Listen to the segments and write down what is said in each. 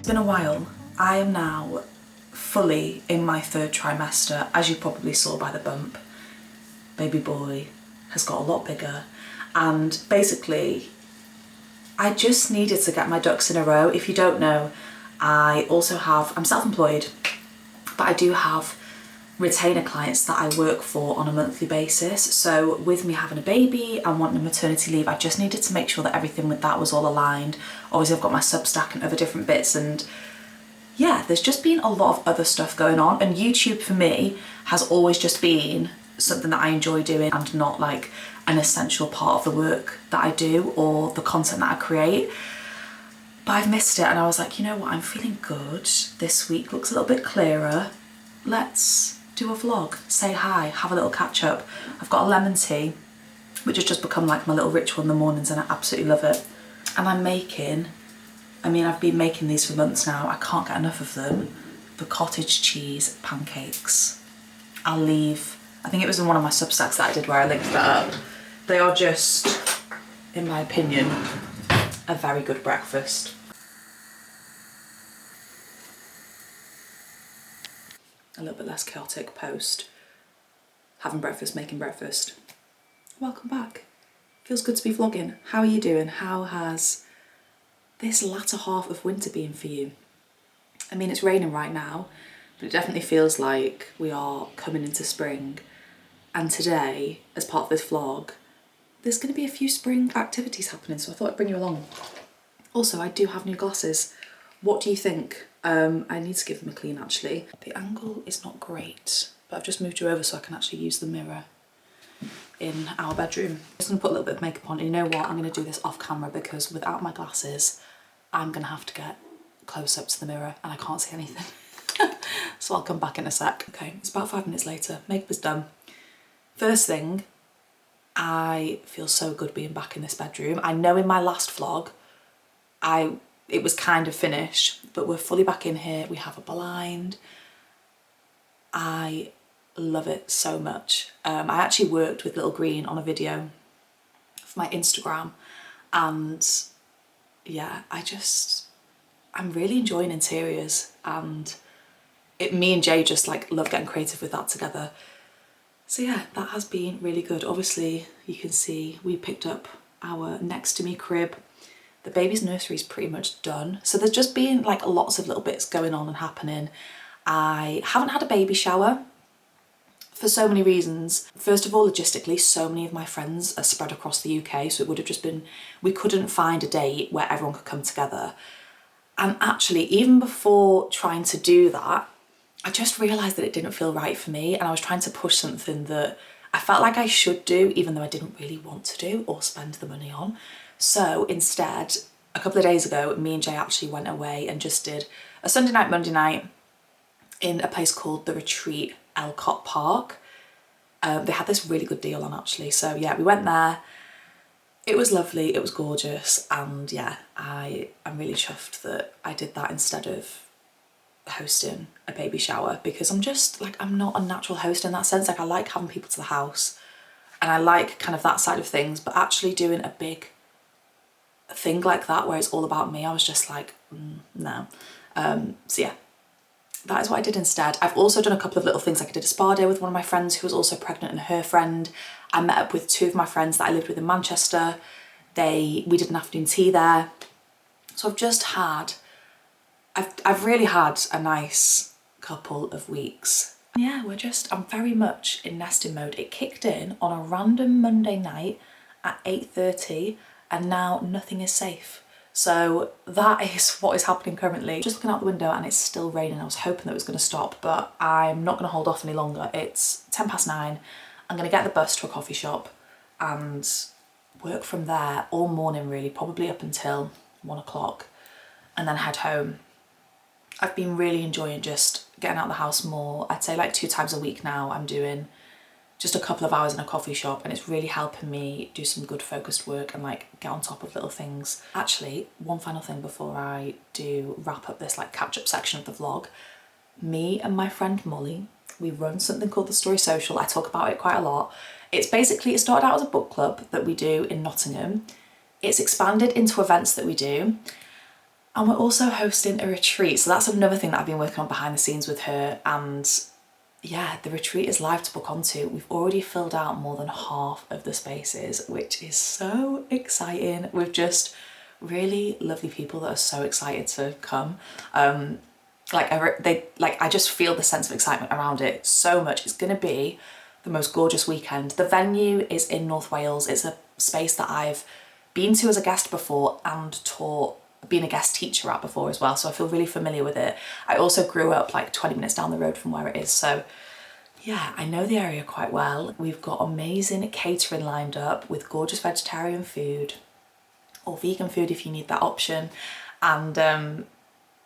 It's been a while. I am now fully in my third trimester, as you probably saw by the bump. Baby boy has got a lot bigger, and basically I just needed to get my ducks in a row. If you don't know, I'm self-employed, but I do have retainer clients that I work for on a monthly basis. So with me having a baby and wanting a maternity leave, I just needed to make sure that everything with that was all aligned. Obviously I've got my Substack and other different bits, and yeah, there's just been a lot of other stuff going on, and YouTube for me has always just been something that I enjoy doing and not like an essential part of the work that I do or the content that I create. But I've missed it, and I was like, you know what, I'm feeling good. This week looks a little bit clearer. Let's do a vlog, say hi, have a little catch up. I've got a lemon tea, which has just become like my little ritual in the mornings, and I absolutely love it. And I've been making these for months now. I can't get enough of them. The cottage cheese pancakes. I think it was in one of my Substacks that I did where I linked that up. They are just, in my opinion, a very good breakfast. A little bit less chaotic post having breakfast, making breakfast. Welcome back. Feels good to be vlogging. How are you doing? How has this latter half of winter been for you? I mean, it's raining right now, but it definitely feels like we are coming into spring. And today, as part of this vlog, there's going to be a few spring activities happening, so I thought I'd bring you along. Also, I do have new glasses. What do you think? I need to give them a clean actually. The angle is not great, but I've just moved you over so I can actually use the mirror in our bedroom. I'm just gonna put a little bit of makeup on, and you know what? I'm gonna do this off camera because without my glasses, I'm gonna have to get close up to the mirror and I can't see anything. So I'll come back in a sec. Okay, it's about 5 minutes later. Makeup is done. First thing, I feel so good being back in this bedroom. I know in my last vlog, it was kind of finished, but we're fully back in here. We have a blind. I love it so much. I actually worked with Little Green on a video for my Instagram, and yeah, I'm really enjoying interiors, and me and Jay just like love getting creative with that together. So yeah, that has been really good. Obviously you can see we picked up our next to me crib. The baby's nursery is pretty much done. So there's just been like lots of little bits going on and happening. I haven't had a baby shower for so many reasons. First of all, logistically, so many of my friends are spread across the UK, so it would have just been, we couldn't find a date where everyone could come together. And actually, even before trying to do that, I just realised that it didn't feel right for me, and I was trying to push something that I felt like I should do, even though I didn't really want to do or spend the money on. So instead, a couple of days ago, me and Jay actually went away and just did a Sunday night, Monday night in a place called The Retreat, Elcott Park. They had this really good deal on actually. So yeah, we went there. It was lovely, it was gorgeous, and yeah, I'm really chuffed that I did that instead of hosting a baby shower, because I'm not a natural host in that sense. Like, I like having people to the house and I like kind of that side of things, but actually doing a big thing like that where it's all about me, I was just like, no. So yeah, that is what I did instead. I've also done a couple of little things, like I did a spa day with one of my friends who was also pregnant and her friend. I met up with 2 of my friends that I lived with in Manchester. We did an afternoon tea there. So I've really had a nice couple of weeks. Yeah, I'm very much in nesting mode. It kicked in on a random Monday night at 8:30, and now nothing is safe. So that is what is happening currently. Just looking out the window and it's still raining. I was hoping that it was going to stop, but I'm not going to hold off any longer. It's 9:10. I'm going to get the bus to a coffee shop and work from there all morning really, probably up until 1 o'clock, and then head home. I've been really enjoying just getting out of the house more. I'd say like 2 times a week now I'm doing just a couple of hours in a coffee shop, and it's really helping me do some good focused work and like get on top of little things. Actually, one final thing before I do wrap up this like catch up section of the vlog. Me and my friend Molly, we run something called the Story Social. I talk about it quite a lot. It started out as a book club that we do in Nottingham. It's expanded into events that we do. And we're also hosting a retreat. So that's another thing that I've been working on behind the scenes with her. And yeah, the retreat is live to book onto. We've already filled out more than half of the spaces, which is so exciting. We've just really lovely people that are so excited to come. I just feel the sense of excitement around it so much. It's going to be the most gorgeous weekend. The venue is in North Wales. It's a space that I've been to as a guest before and been a guest teacher at before as well, so I feel really familiar with it. I also grew up like 20 minutes down the road from where it is, so yeah, I know the area quite well. We've got amazing catering lined up with gorgeous vegetarian food or vegan food if you need that option, and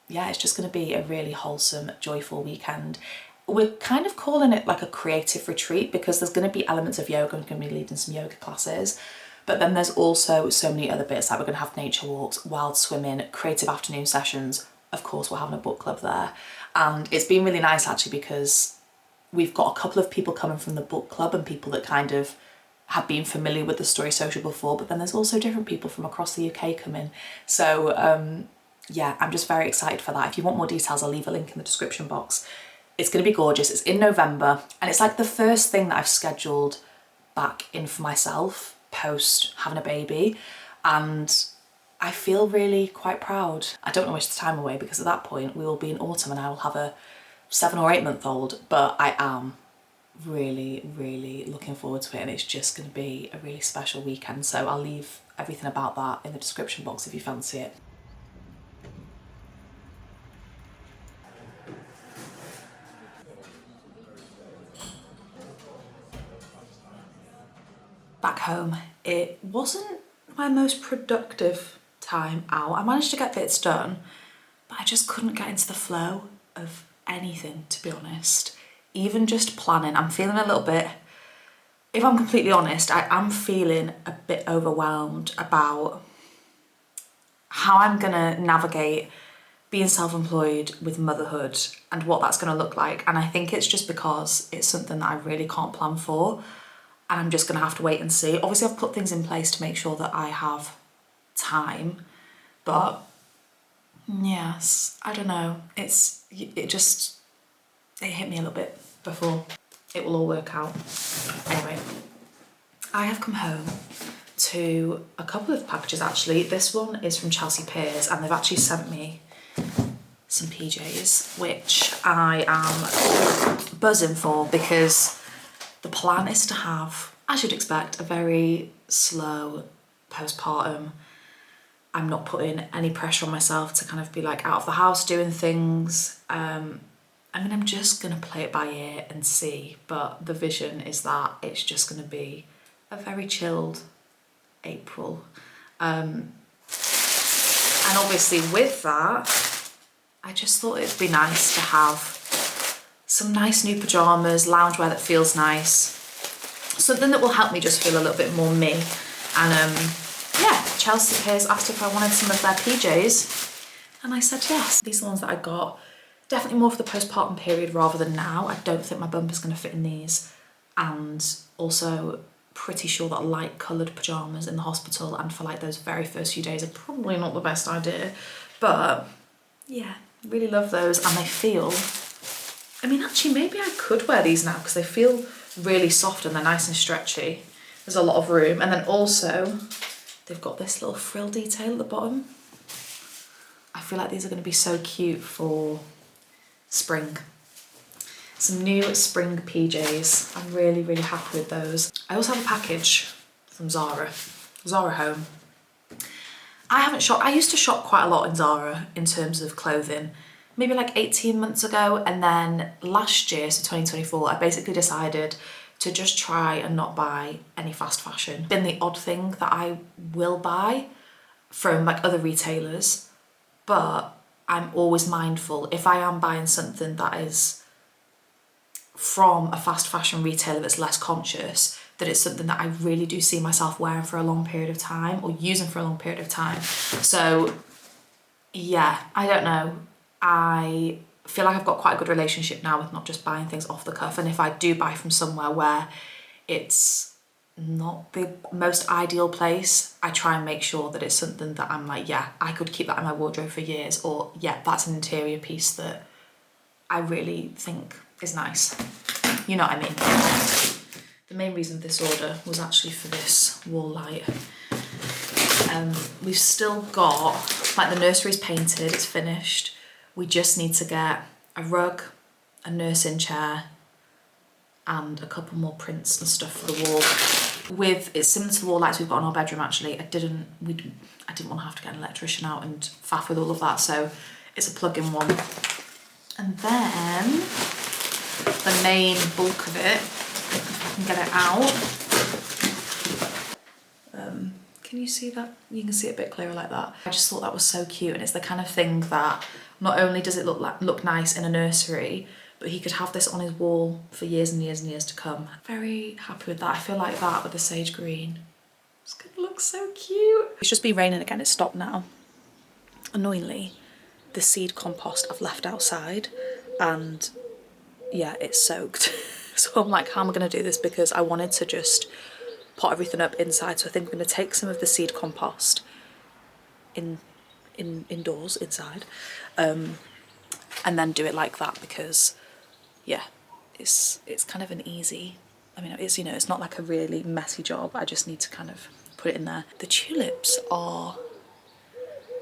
yeah, it's just going to be a really wholesome, joyful weekend. We're kind of calling it like a creative retreat because there's going to be elements of yoga. I'm going to be leading some yoga classes. But then there's also so many other bits, like we're going to have nature walks, wild swimming, creative afternoon sessions. Of course, we're having a book club there. And it's been really nice actually because we've got a couple of people coming from the book club and people that kind of have been familiar with the Story Social before, but then there's also different people from across the UK coming. So yeah, I'm just very excited for that. If you want more details, I'll leave a link in the description box. It's going to be gorgeous. It's in November and it's like the first thing that I've scheduled back in for myself post having a baby, and I feel really quite proud. I don't know wish the time away because at that point we will be in autumn and I will have a 7 or 8 month old, but I am really, really looking forward to it and it's just going to be a really special weekend. So I'll leave everything about that in the description box if you fancy it. Back home, it wasn't my most productive time out. I managed to get bits done, but I just couldn't get into the flow of anything, to be honest. Even just planning, I'm feeling a little bit, if I'm completely honest, I am feeling a bit overwhelmed about how I'm gonna navigate being self-employed with motherhood and what that's gonna look like. And I think it's just because it's something that I really can't plan for. And I'm just gonna have to wait and see. Obviously I've put things in place to make sure that I have time, but yes, I don't know. It hit me a little bit before. It will all work out. Anyway, I have come home to a couple of packages actually. This one is from Chelsea Peers and they've actually sent me some PJs, which I am buzzing for because the plan is to have, as you'd expect, a very slow postpartum. I'm not putting any pressure on myself to kind of be like out of the house doing things. I mean, I'm just gonna play it by ear and see, but the vision is that it's just gonna be a very chilled April. And obviously with that, I just thought it'd be nice to have some nice new pyjamas, loungewear that feels nice, something that will help me just feel a little bit more me. And yeah, Chelsea Peers asked if I wanted some of their PJs and I said yes. These are the ones that I got, definitely more for the postpartum period rather than now. I don't think my bumper's gonna fit in these, and also pretty sure that light coloured pyjamas in the hospital and for like those very first few days are probably not the best idea, but yeah, really love those. And they feel, I mean, actually, maybe I could wear these now because they feel really soft and they're nice and stretchy. There's a lot of room. And then also, they've got this little frill detail at the bottom. I feel like these are going to be so cute for spring. Some new spring PJs. I'm really, really happy with those. I also have a package from Zara Home. I haven't shopped, I used to shop quite a lot in Zara in terms of clothing, maybe like 18 months ago, and then last year, so 2024, I basically decided to just try and not buy any fast fashion. Been the odd thing that I will buy from like other retailers, but I'm always mindful if I am buying something that is from a fast fashion retailer that's less conscious, that it's something that I really do see myself wearing for a long period of time or using for a long period of time. So yeah, I don't know. I feel like I've got quite a good relationship now with not just buying things off the cuff. And if I do buy from somewhere where it's not the most ideal place, I try and make sure that it's something that I'm like, yeah, I could keep that in my wardrobe for years, or yeah, that's an interior piece that I really think is nice. You know what I mean? The main reason for this order was actually for this wall light. We've still got, like, the nursery's painted, it's finished. We just need to get a rug, a nursing chair, and a couple more prints and stuff for the wall. It's similar to the wall lights we've got in our bedroom actually. I didn't want to have to get an electrician out and faff with all of that, so it's a plug-in one. And then the main bulk of it, if I can get it out. Can you see that? You can see it a bit clearer like that. I just thought that was so cute, and it's the kind of thing that not only does it look nice in a nursery, but he could have this on his wall for years and years and years to come. Very happy with that. I feel like that with the sage green, it's gonna look so cute. It's just been raining again, it's stopped now. Annoyingly, the seed compost I've left outside, and yeah, it's soaked. So I'm like, how am I gonna do this? Because I wanted to just pot everything up inside, so I think I'm gonna take some of the seed compost indoors, inside, and then do it like that, because yeah, it's kind of an easy, I mean, it's, you know, it's not like a really messy job. I just need to kind of put it in there. The tulips are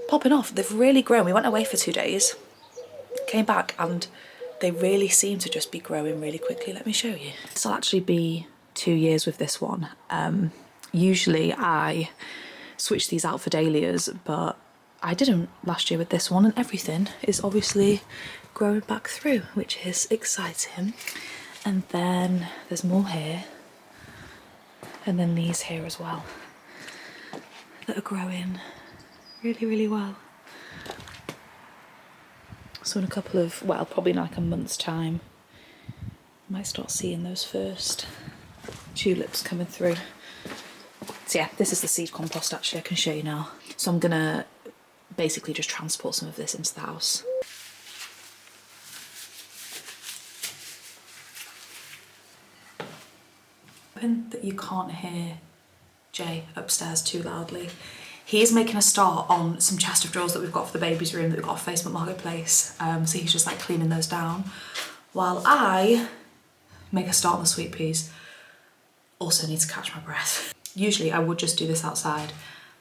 popping off. They've really grown. We went away for 2 days, came back, and they really seem to just be growing really quickly. Let me show you. This will actually be 2 years with this one. Usually I switch these out for dahlias, but I didn't last year with this one, and everything is obviously growing back through, which is exciting. And then there's more here, and then these here as well that are growing really, really well. So in a couple of, well, probably in like a month's time, I might start seeing those first tulips coming through. So yeah, this is the seed compost actually, I can show you now. So I'm gonna basically just transport some of this into the house. Hoping that you can't hear Jay upstairs too loudly. He is making a start on some chest of drawers that we've got for the baby's room that we've got off Facebook Marketplace. So he's just like cleaning those down while I make a start on the sweet peas. Also need to catch my breath. Usually I would just do this outside,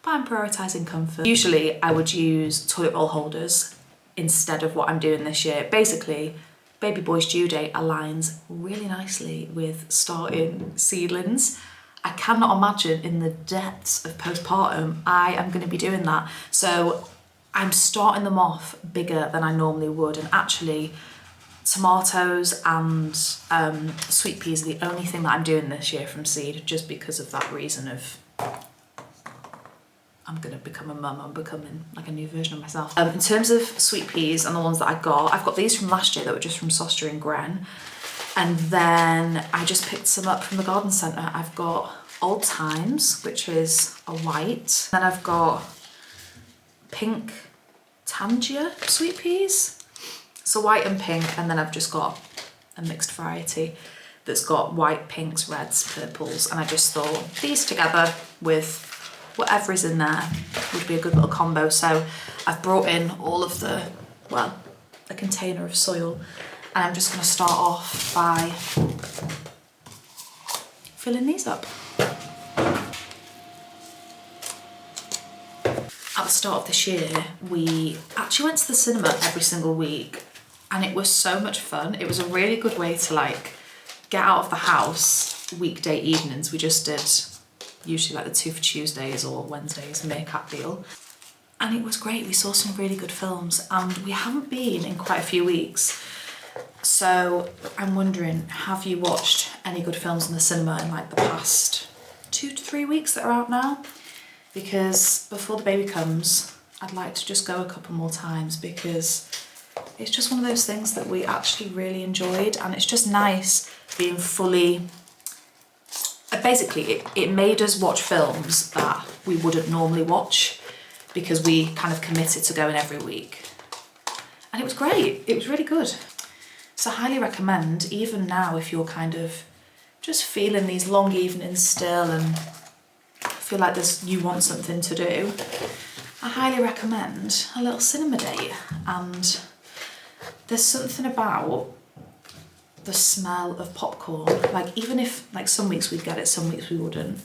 but I'm prioritising comfort. Usually I would use toilet roll holders instead of what I'm doing this year. Basically, baby boy's due date aligns really nicely with starting seedlings. I cannot imagine in the depths of postpartum I am going to be doing that. So I'm starting them off bigger than I normally would, and actually tomatoes and sweet peas are the only thing that I'm doing this year from seed, just because of that reason of I'm gonna become a mum, I'm becoming like a new version of myself. In terms of sweet peas and the ones that I've got these from last year that were just from Soster and Gren, and then I just picked some up from the garden centre. I've got Old Times, which is a white, then I've got pink Tangier sweet peas. So white and pink, and then I've just got a mixed variety that's got white, pinks, reds, purples, and I just thought these together with whatever is in there would be a good little combo. So I've brought in all of the, well, a container of soil, and I'm just going to start off by filling these up. At the start of this year, we actually went to the cinema every single week, and it was so much fun. It was a really good way to like get out of the house weekday evenings. We just did usually like the 2 for Tuesdays or Wednesdays meerkat deal. And it was great. We saw some really good films, and we haven't been in quite a few weeks. So I'm wondering, have you watched any good films in the cinema in like the past 2 to 3 weeks that are out now? Because before the baby comes, I'd like to just go a couple more times, because it's just one of those things that we actually really enjoyed, and it's just nice being fully, basically it made us watch films that we wouldn't normally watch, because we kind of committed to going every week. And it was great, it was really good. So I highly recommend, even now if you're kind of just feeling these long evenings still and feel like you want something to do, I highly recommend a little cinema date. And there's something about the smell of popcorn, like even if like some weeks we'd get it, some weeks we wouldn't,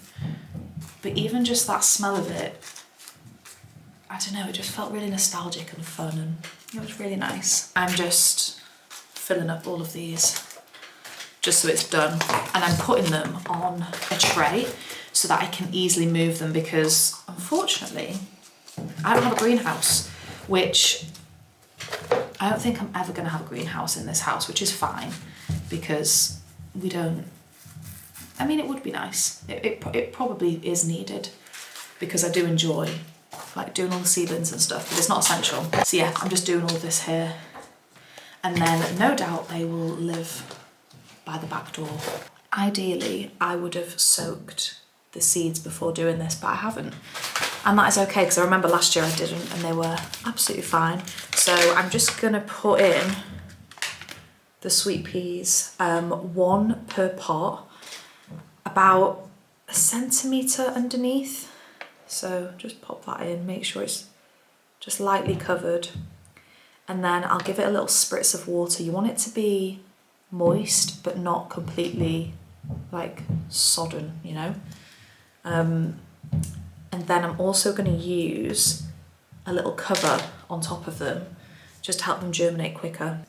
but even just that smell of it, I don't know, it just felt really nostalgic and fun, and it was really nice. I'm just filling up all of these just so it's done, and I'm putting them on a tray so that I can easily move them, because unfortunately I don't have a greenhouse, which I don't think I'm ever going to have a greenhouse in this house, which is fine because we don't, I mean, it would be nice. It probably is needed because I do enjoy like doing all the seedlings and stuff, but it's not essential. So yeah, I'm just doing all this here, and then no doubt they will live by the back door. Ideally, I would have soaked the seeds before doing this, but I haven't. And that is okay, because I remember last year I didn't and they were absolutely fine. So I'm just gonna put in the sweet peas, 1 per pot, about a centimetre underneath. So just pop that in, make sure it's just lightly covered. And then I'll give it a little spritz of water. You want it to be moist, but not completely like sodden, you know? And then I'm also going to use a little cover on top of them just to help them germinate quicker.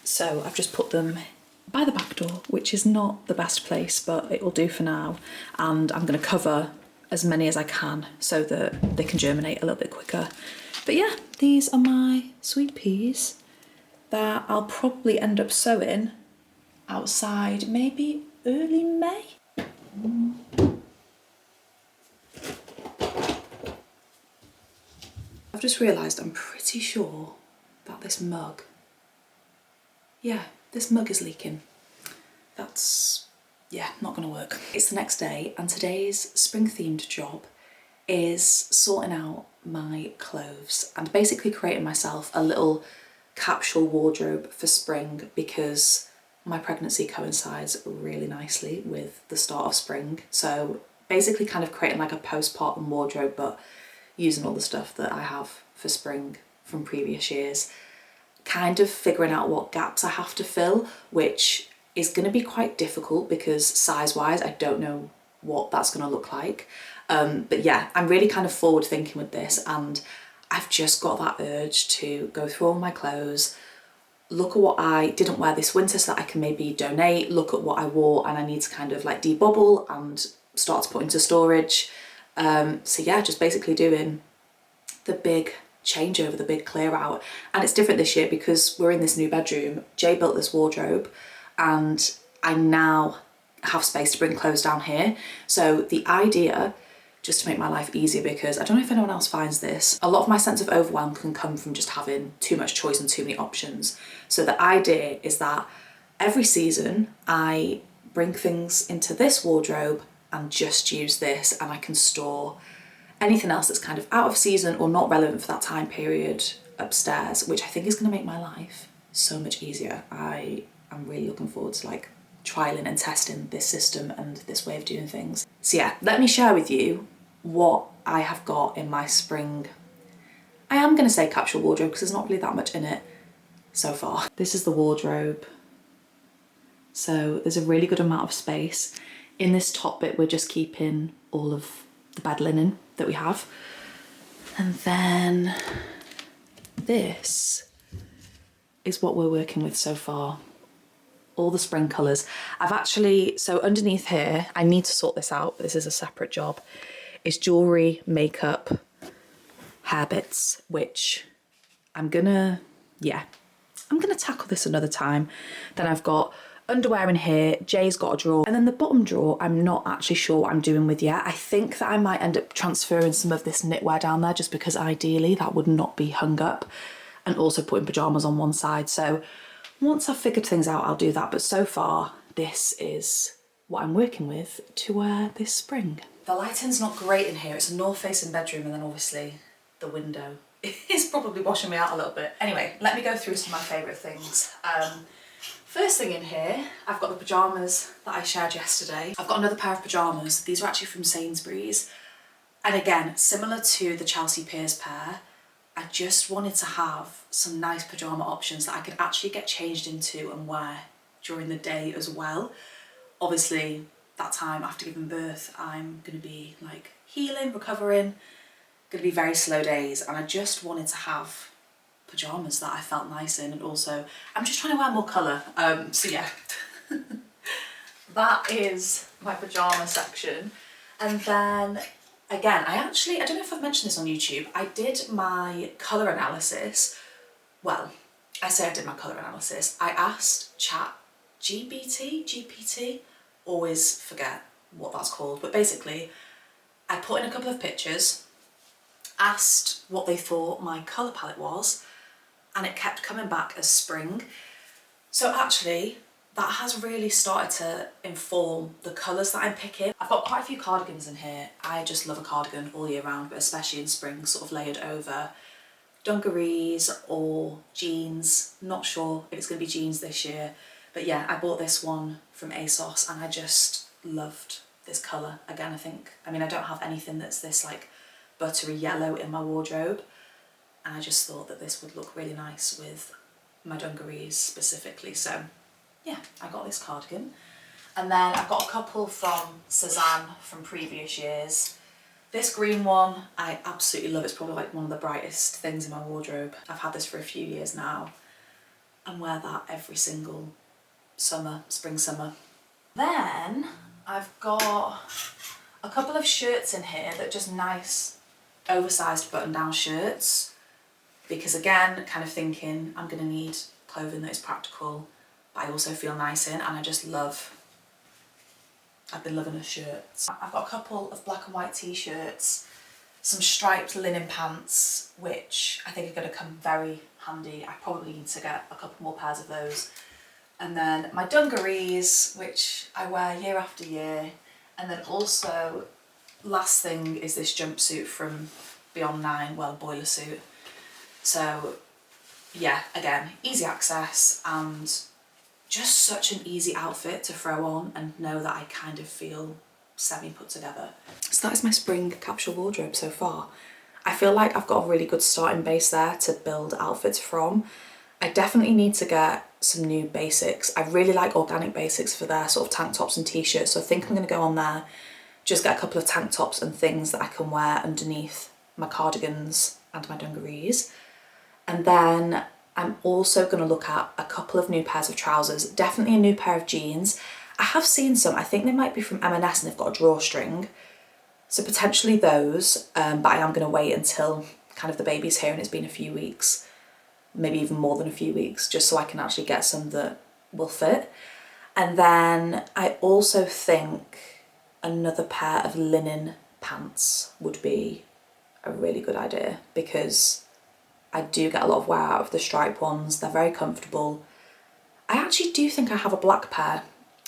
So I've just put them by the back door, which is not the best place, but it will do for now. And I'm going to cover as many as I can so that they can germinate a little bit quicker. But yeah, these are my sweet peas that I'll probably end up sowing outside maybe early May. I've just realised I'm pretty sure that this mug is leaking. That's, yeah, not gonna work. It's the next day, and today's spring themed job is sorting out my clothes and basically creating myself a little capsule wardrobe for spring, because my pregnancy coincides really nicely with the start of spring. So basically kind of creating like a postpartum wardrobe, but using all the stuff that I have for spring from previous years. Kind of figuring out what gaps I have to fill, which is going to be quite difficult because size-wise I don't know what that's going to look like. But yeah, I'm really kind of forward thinking with this, and I've just got that urge to go through all my clothes, look at what I didn't wear this winter so that I can maybe donate, look at what I wore and I need to kind of like debubble and start to put into storage. So yeah, just basically doing the big changeover, the big clear out. And it's different this year because we're in this new bedroom. Jay built this wardrobe and I now have space to bring clothes down here. So the idea, just to make my life easier, because I don't know if anyone else finds this, a lot of my sense of overwhelm can come from just having too much choice and too many options. So the idea is that every season I bring things into this wardrobe and just use this, and I can store anything else that's kind of out of season or not relevant for that time period upstairs, which I think is going to make my life so much easier. I am really looking forward to like trialing and testing this system and this way of doing things. So yeah, let me share with you what I have got in my spring, I am going to say capsule wardrobe because there's not really that much in it so far. This is the wardrobe. So there's a really good amount of space. In this top bit, we're just keeping all of the bed linen that we have. And then this is what we're working with so far. All the spring colours. I've actually, so underneath here, I need to sort this out, but this is a separate job. It's jewellery, makeup, hair bits, which I'm gonna tackle this another time. Then I've got underwear in here, Jay's got a drawer, and then the bottom drawer I'm not actually sure what I'm doing with yet. I think that I might end up transferring some of this knitwear down there just because ideally that would not be hung up, and also putting pyjamas on one side. So once I've figured things out, I'll do that. But so far, this is what I'm working with to wear this spring. The lighting's not great in here. It's a north-facing bedroom and then obviously the window is probably washing me out a little bit. Anyway, let me go through some of my favourite things. First thing in here, I've got the pyjamas that I shared yesterday. I've got another pair of pyjamas. These are actually from Sainsbury's. And again, similar to the Chelsea Piers pair, I just wanted to have some nice pyjama options that I could actually get changed into and wear during the day as well. Obviously, that time after giving birth, I'm going to be like healing, recovering, going to be very slow days, and I just wanted to have pyjamas that I felt nice in, and also I'm just trying to wear more colour. So yeah, that is my pyjama section. And then again, I don't know if I've mentioned this on YouTube, I did my colour analysis. Well, I say I did my colour analysis. I asked GPT, always forget what that's called, but basically I put in a couple of pictures, asked what they thought my colour palette was, and it kept coming back as spring. So actually, that has really started to inform the colours that I'm picking. I've got quite a few cardigans in here. I just love a cardigan all year round, but especially in spring, sort of layered over dungarees or jeans. Not sure if it's going to be jeans this year, but yeah, I bought this one from ASOS and I just loved this colour. Again, I don't have anything that's this like buttery yellow in my wardrobe, and I just thought that this would look really nice with my dungarees specifically. So yeah, I got this cardigan. And then I've got a couple from Cezanne from previous years. This green one, I absolutely love. It's probably like one of the brightest things in my wardrobe. I've had this for a few years now and wear that every single summer, spring, summer. Then I've got a couple of shirts in here that are just nice oversized button-down shirts, because again, kind of thinking I'm gonna need clothing that is practical, but I also feel nice in, and I've been loving a shirt. I've got a couple of black and white t-shirts, some striped linen pants, which I think are going to come very handy. I probably need to get a couple more pairs of those. And then my dungarees, which I wear year after year. And then also, last thing is this jumpsuit from Beyond 9, well, boiler suit. So yeah, again, easy access and just such an easy outfit to throw on and know that I kind of feel semi put together. So that is my spring capsule wardrobe so far. I feel like I've got a really good starting base there to build outfits from. I definitely need to get some new basics. I really like Organic Basics for their sort of tank tops and t-shirts, so I think I'm going to go on there, just get a couple of tank tops and things that I can wear underneath my cardigans and my dungarees. And then I'm also going to look at a couple of new pairs of trousers, definitely a new pair of jeans. I have seen some, I think they might be from M&S and they've got a drawstring, so potentially those, but I am going to wait until kind of the baby's here and it's been a few weeks, maybe even more than a few weeks, just so I can actually get some that will fit. And then I also think another pair of linen pants would be a really good idea, because I do get a lot of wear out of the striped ones. They're very comfortable. I actually do think I have a black pair,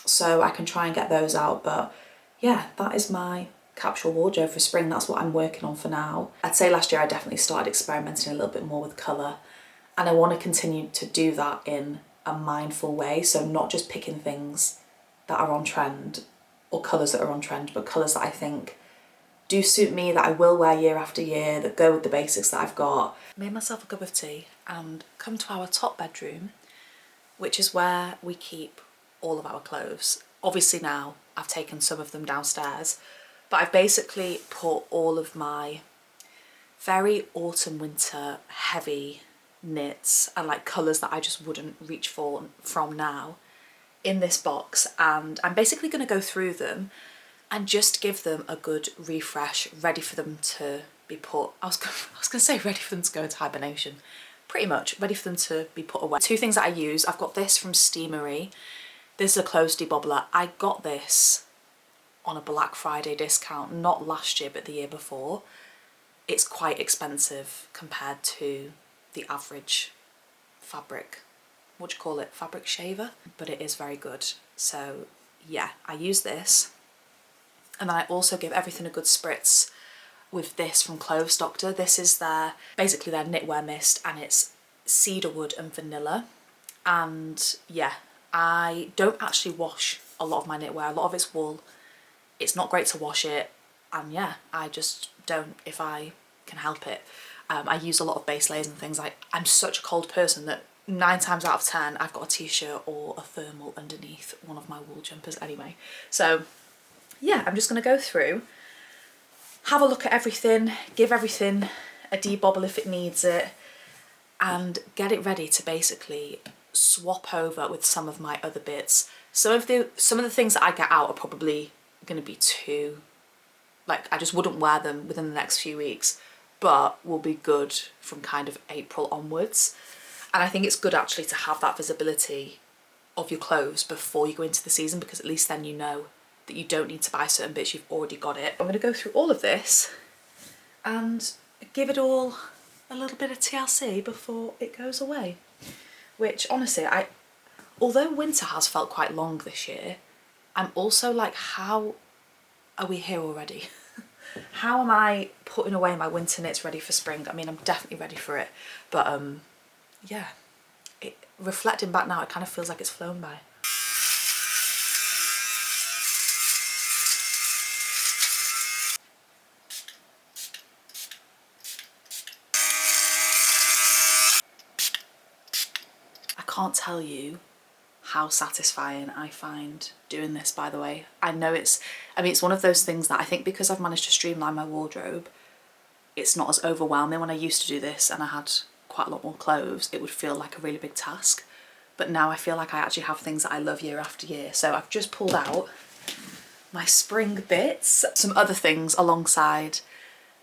so I can try and get those out. But yeah, that is my capsule wardrobe for spring. That's what I'm working on for now. I'd say last year I definitely started experimenting a little bit more with colour, and I want to continue to do that in a mindful way. So not just picking things that are on trend or colours that are on trend, but colours that I think do suit me, that I will wear year after year, that go with the basics that I've got. Made myself a cup of tea and come to our top bedroom, which is where we keep all of our clothes. Obviously now I've taken some of them downstairs, but I've basically put all of my very autumn winter heavy knits and like colours that I just wouldn't reach for from now in this box, and I'm basically going to go through them and just give them a good refresh, ready for them to be put, I was gonna say ready for them to go into hibernation. Pretty much, ready for them to be put away. Two things that I use, I've got this from Steamery. This is a clothes debobbler. I got this on a Black Friday discount, not last year, but the year before. It's quite expensive compared to the average fabric, what do you call it, fabric shaver? But it is very good. So yeah, I use this. And then I also give everything a good spritz with this from Clothes Doctor. This is basically their knitwear mist, and it's cedarwood and vanilla. And yeah, I don't actually wash a lot of my knitwear. A lot of it's wool. It's not great to wash it, and yeah, I just don't if I can help it. I use a lot of base layers and things. I'm such a cold person that 9 times out of 10 I've got a t-shirt or a thermal underneath one of my wool jumpers anyway. So yeah, I'm just going to go through, have a look at everything, give everything a debobble if it needs it, and get it ready to basically swap over with some of my other bits. Some of the things that I get out are probably going to be too, like, I just wouldn't wear them within the next few weeks, but will be good from kind of April onwards. And I think it's good actually to have that visibility of your clothes before you go into the season, because at least then you know that you don't need to buy certain bits, you've already got it. I'm going to go through all of this and give it all a little bit of TLC before it goes away. Which honestly, although winter has felt quite long this year, I'm also like, how are we here already? How am I putting away my winter knits ready for spring? I mean, I'm definitely ready for it, but yeah, reflecting back now, it kind of feels like it's flown by. I can't tell you how satisfying I find doing this, by the way. I mean, it's one of those things that I think because I've managed to streamline my wardrobe, it's not as overwhelming. When I used to do this and I had quite a lot more clothes, it would feel like a really big task. But now I feel like I actually have things that I love year after year. So I've just pulled out my spring bits, some other things alongside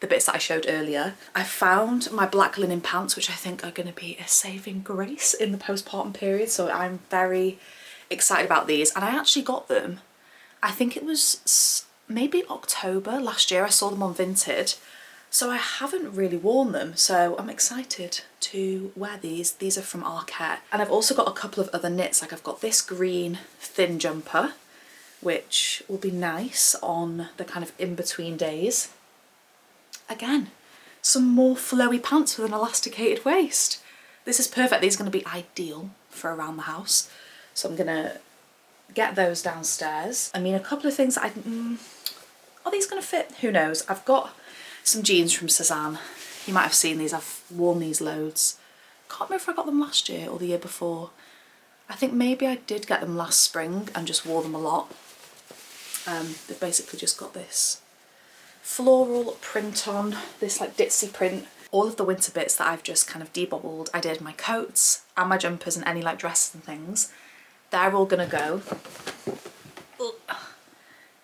the bits that I showed earlier. I found my black linen pants, which I think are going to be a saving grace in the postpartum period. So I'm very excited about these. And I actually got them, I think it was maybe October last year. I saw them on Vinted. So I haven't really worn them. So I'm excited to wear these. These are from Arket. And I've also got a couple of other knits. Like I've got this green thin jumper, which will be nice on the kind of in-between days. Again, some more flowy pants with an elasticated waist. This is perfect. These are going to be ideal for around the house. So I'm going to get those downstairs. I mean, a couple of things that are these going to fit? Who knows? I've got some jeans from Suzanne. You might have seen these. I've worn these loads. Can't remember if I got them last year or the year before. I think maybe I did get them last spring and just wore them a lot. They've basically just got this floral print on, this like ditzy print. All of the winter bits that I've just kind of debobbled, I did my coats and my jumpers and any like dresses and things, they're all gonna go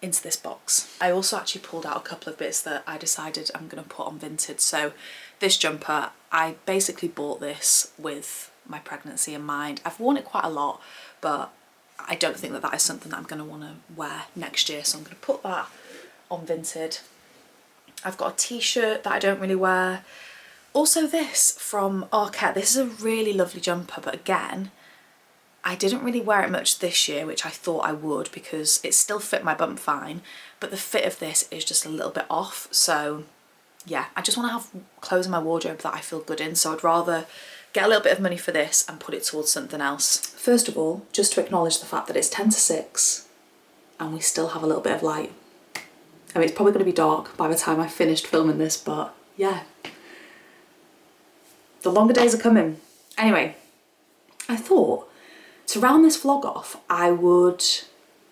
into this box. I also actually pulled out a couple of bits that I decided I'm gonna put on Vinted. So this jumper, I basically bought this with my pregnancy in mind. I've worn it quite a lot, but I don't think that that is something that I'm gonna wanna wear next year. So I'm gonna put that on Vinted. I've got a t-shirt that I don't really wear. Also this from Arket. This is a really lovely jumper, but again, I didn't really wear it much this year, which I thought I would because it still fit my bump fine, but the fit of this is just a little bit off. So yeah, I just want to have clothes in my wardrobe that I feel good in. So I'd rather get a little bit of money for this and put it towards something else. First of all, just to acknowledge the fact that it's 10 to 6 and we still have a little bit of light. I mean, it's probably going to be dark by the time I've finished filming this, but yeah. The longer days are coming. Anyway, I thought to round this vlog off, I would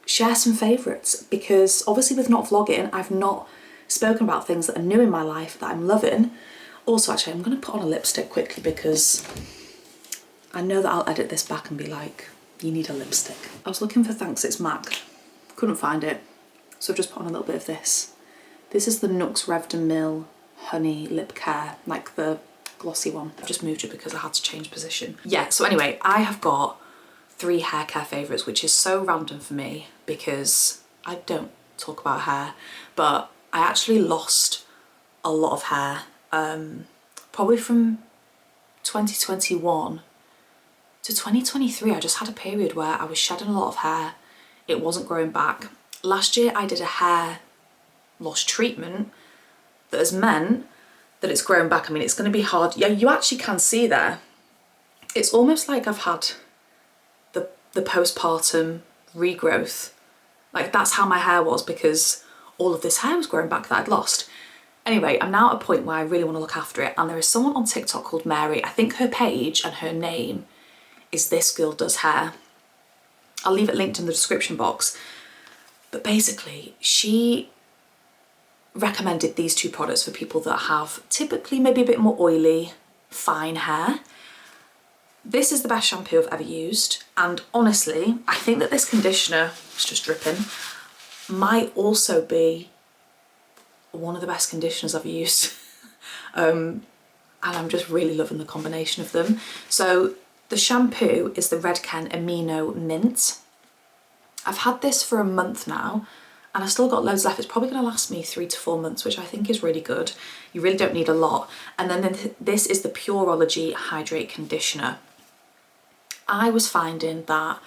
share some favourites because obviously with not vlogging, I've not spoken about things that are new in my life that I'm loving. Also, actually, I'm going to put on a lipstick quickly because I know that I'll edit this back and be like, you need a lipstick. I was looking for Thanks It's MAC, couldn't find it. So I've just put on a little bit of this. This is the Nux Revden Mill Honey Lip Care, like the glossy one. I've just moved it because I had to change position. Yeah, so anyway, I have got 3 hair care favourites, which is so random for me because I don't talk about hair, but I actually lost a lot of hair, probably from 2021 to 2023. I just had a period where I was shedding a lot of hair. It wasn't growing back. Last year I did a hair loss treatment that has meant that it's grown back. I mean, it's going to be hard. Yeah, you actually can see there. It's almost like I've had the postpartum regrowth. Like that's how my hair was, because all of this hair was growing back that I'd lost. Anyway, I'm now at a point where I really want to look after it, and there is someone on TikTok called Mary. I think her page and her name is This Girl Does Hair. I'll leave it linked in the description box. But basically, she recommended these two products for people that have typically maybe a bit more oily, fine hair. This is the best shampoo I've ever used, and honestly, I think that this conditioner, it's just dripping, might also be one of the best conditioners I've used. And I'm just really loving the combination of them. So the shampoo is the Red Ken Amino Mint. I've had this for a month now, and I've still got loads left. It's probably going to last me 3 to 4 months, which I think is really good. You really don't need a lot. And then this is the Pureology Hydrate Conditioner. I was finding that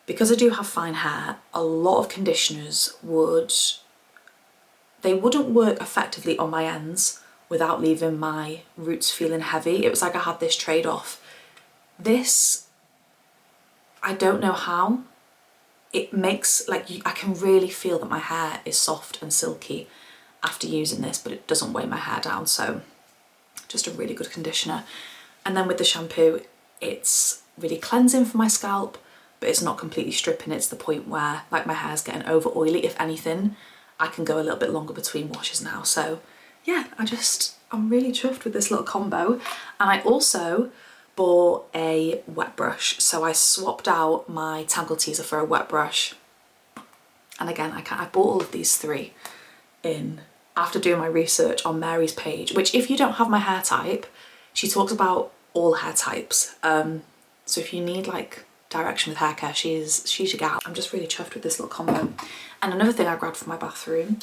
because I do have fine hair, a lot of conditioners wouldn't work effectively on my ends without leaving my roots feeling heavy. It was like I had this trade-off. This, I don't know how, it makes, like, I can really feel that my hair is soft and silky after using this, but it doesn't weigh my hair down, so just a really good conditioner. And then with the shampoo, it's really cleansing for my scalp, but it's not completely stripping. It's the point where, like, my hair's getting over oily. If anything, I can go a little bit longer between washes now. So yeah, I'm really chuffed with this little combo. And I also bought a wet brush. So I swapped out my Tangle Teaser for a wet brush. And again, I bought all of these three in after doing my research on Mary's page, which, if you don't have my hair type, she talks about all hair types. So if you need like direction with hair care, she's your gal. I'm just really chuffed with this little combo. And another thing I grabbed from my bathroom,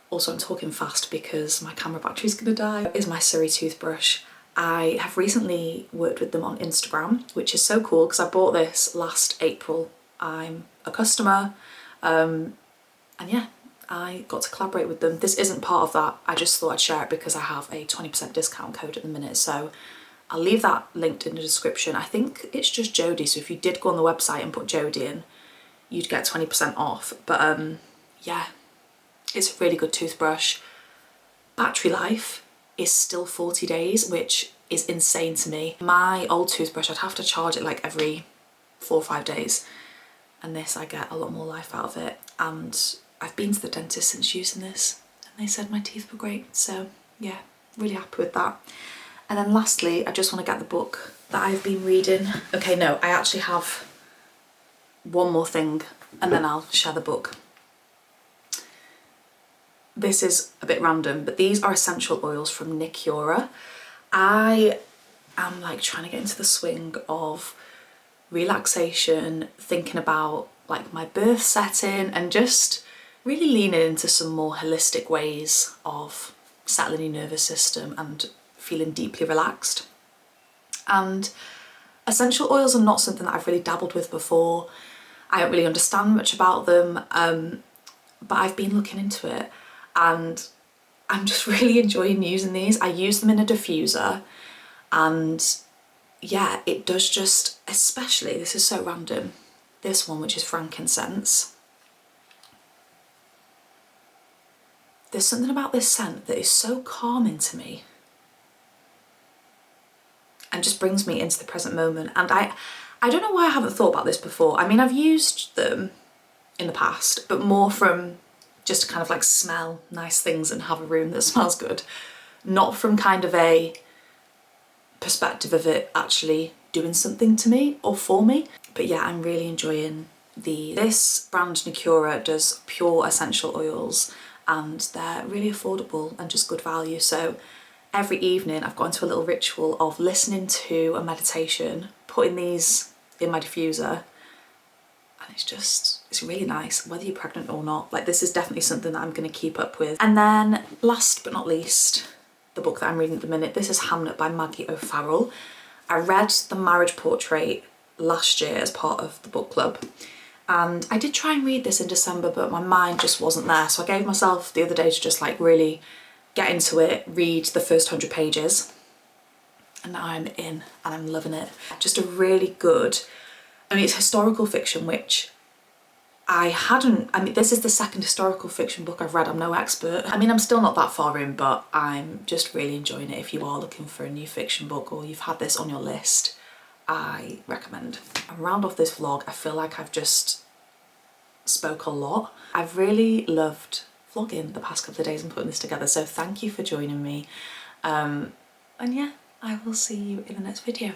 also I'm talking fast because my camera battery's gonna die, is my Surrey toothbrush. I have recently worked with them on Instagram, which is so cool because I bought this last April. I'm a customer, and yeah, I got to collaborate with them. This isn't part of that, I just thought I'd share it because I have a 20% discount code at the minute, so I'll leave that linked in the description. I think it's just Jodie, so if you did go on the website and put Jodie in, you'd get 20% off. But yeah, it's a really good toothbrush. Battery life is still 40 days, which is insane to me. My old toothbrush, I'd have to charge it like every 4 or 5 days. And this, I get a lot more life out of it. And I've been to the dentist since using this, and they said my teeth were great. So yeah, really happy with that. And then lastly, I just want to get the book that I've been reading. Okay, no, I actually have one more thing and then I'll share the book. This is a bit random, but these are essential oils from Nicura. I am like trying to get into the swing of relaxation, thinking about like my birth setting, and just really leaning into some more holistic ways of settling your nervous system and feeling deeply relaxed. And essential oils are not something that I've really dabbled with before. I don't really understand much about them, but I've been looking into it and I'm just really enjoying using these. I use them in a diffuser, and yeah, it does just, especially, this is so random, this one, which is frankincense. There's something about this scent that is so calming to me and just brings me into the present moment. And I don't know why I haven't thought about this before. I mean, I've used them in the past, but more from just to kind of like smell nice things and have a room that smells good, not from kind of a perspective of it actually doing something to me or for me. But yeah, I'm really enjoying this brand Nicura does pure essential oils, and they're really affordable and just good value. So every evening I've got into a little ritual of listening to a meditation, putting these in my diffuser, and it's really nice, whether you're pregnant or not. Like, this is definitely something that I'm going to keep up with. And then last but not least, the book that I'm reading at the minute, this is Hamnet by Maggie O'Farrell. I read The Marriage Portrait last year as part of the book club, and I did try and read this in December, but my mind just wasn't there. So I gave myself the other day to just like really get into it, read the first 100 pages, and now I'm in and I'm loving it. Just a really good, I mean, it's historical fiction, which this is the second historical fiction book I've read. I'm no expert. I mean, I'm still not that far in, but I'm just really enjoying it. If you are looking for a new fiction book or you've had this on your list, I recommend. And round off this vlog, I feel like I've just spoke a lot. I've really loved vlogging the past couple of days and putting this together, so thank you for joining me. And yeah, I will see you in the next video.